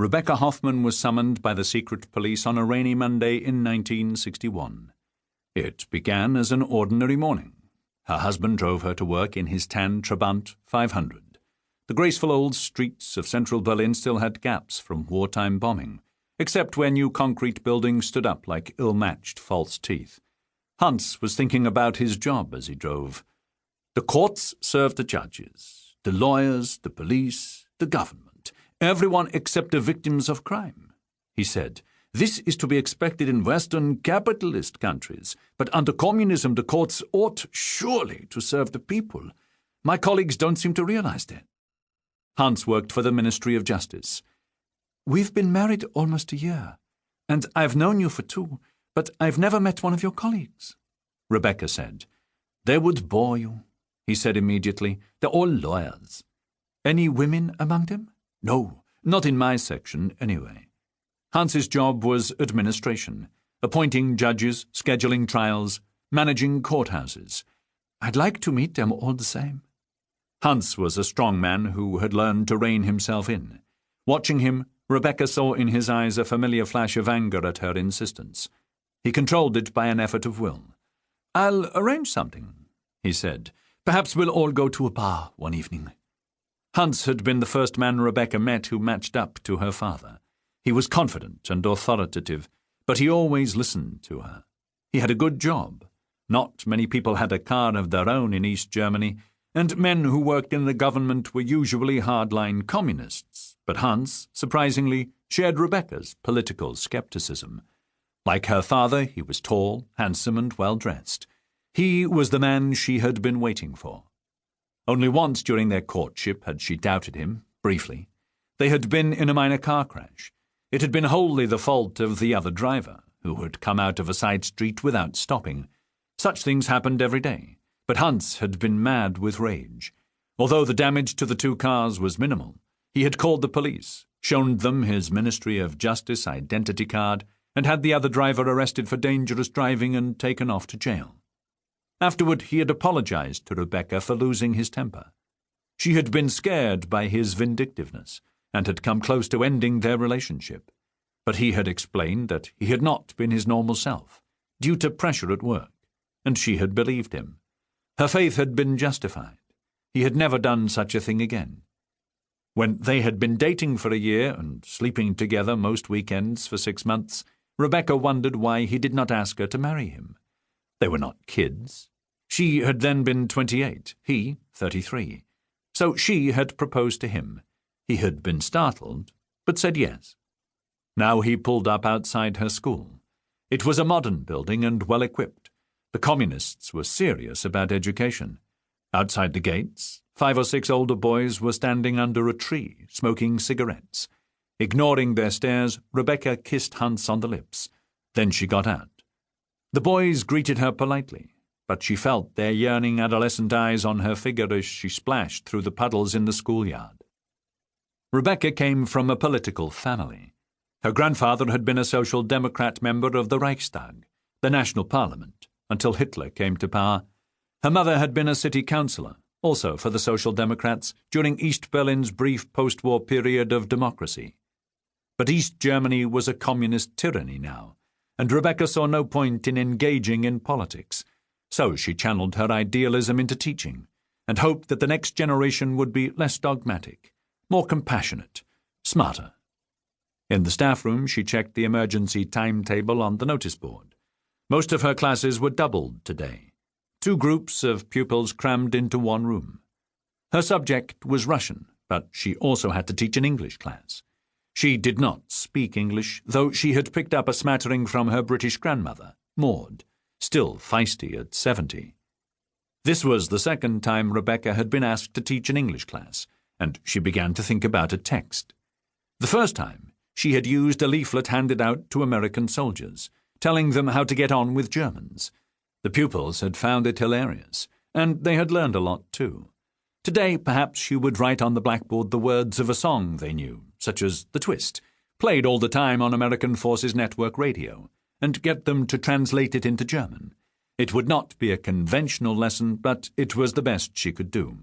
Rebecca Hoffman was summoned by the secret police on a rainy Monday in 1961. It began as an ordinary morning. Her husband drove her to work in his tan Trabant 500. The graceful old streets of central Berlin still had gaps from wartime bombing, except where new concrete buildings stood up like ill-matched false teeth. Hans was thinking about his job as he drove. The courts serve the judges, the lawyers, the police, the government, everyone except the victims of crime, he said. This is to be expected in Western capitalist countries, but under communism the courts ought surely to serve the people. My colleagues don't seem to realize that. Hans worked for the Ministry of Justice. We've been married almost a year, and I've known you for 2, but I've never met one of your colleagues, Rebecca said. They would bore you, he said immediately. They're all lawyers. Any women among them? No, not in my section, anyway. Hans's job was administration, appointing judges, scheduling trials, managing courthouses. I'd like to meet them all the same. Hans was a strong man who had learned to rein himself in. Watching him, Rebecca saw in his eyes a familiar flash of anger at her insistence. He controlled it by an effort of will. I'll arrange something, he said. Perhaps we'll all go to a bar one evening. Hans had been the first man Rebecca met who matched up to her father. He was confident and authoritative, but he always listened to her. He had a good job. Not many people had a car of their own in East Germany, and men who worked in the government were usually hardline communists. But Hans, surprisingly, shared Rebecca's political skepticism. Like her father, he was tall, handsome, and well-dressed. He was the man she had been waiting for. Only once during their courtship had she doubted him, briefly. They had been in a minor car crash. It had been wholly the fault of the other driver, who had come out of a side street without stopping. Such things happened every day, but Hans had been mad with rage. Although the damage to the 2 cars was minimal, he had called the police, shown them his Ministry of Justice identity card, and had the other driver arrested for dangerous driving and taken off to jail. Afterward, he had apologized to Rebecca for losing his temper. She had been scared by his vindictiveness, and had come close to ending their relationship. But he had explained that he had not been his normal self, due to pressure at work, and she had believed him. Her faith had been justified. He had never done such a thing again. When they had been dating for a year and sleeping together most weekends for 6 months, Rebecca wondered why he did not ask her to marry him. They were not kids. She had then been 28, he 33. So she had proposed to him. He had been startled, but said yes. Now he pulled up outside her school. It was a modern building and well-equipped. The communists were serious about education. Outside the gates, 5 or 6 older boys were standing under a tree, smoking cigarettes. Ignoring their stares, Rebecca kissed Hans on the lips. Then she got out. The boys greeted her politely, but she felt their yearning adolescent eyes on her figure as she splashed through the puddles in the schoolyard. Rebecca came from a political family. Her grandfather had been a Social Democrat member of the Reichstag, the national parliament, until Hitler came to power. Her mother had been a city councillor, also for the Social Democrats, during East Berlin's brief post-war period of democracy. But East Germany was a communist tyranny now, and Rebecca saw no point in engaging in politics. So she channeled her idealism into teaching, and hoped that the next generation would be less dogmatic, more compassionate, smarter. In the staff room, she checked the emergency timetable on the notice board. Most of her classes were doubled today. 2 groups of pupils crammed into one room. Her subject was Russian, but she also had to teach an English class. She did not speak English, though she had picked up a smattering from her British grandmother, Maud, still feisty at 70. This was the second time Rebecca had been asked to teach an English class, and she began to think about a text. The first time, she had used a leaflet handed out to American soldiers, telling them how to get on with Germans. The pupils had found it hilarious, and they had learned a lot too. Today, perhaps she would write on the blackboard the words of a song they knew, such as The Twist, played all the time on American Forces Network radio, and get them to translate it into German. It would not be a conventional lesson, but it was the best she could do.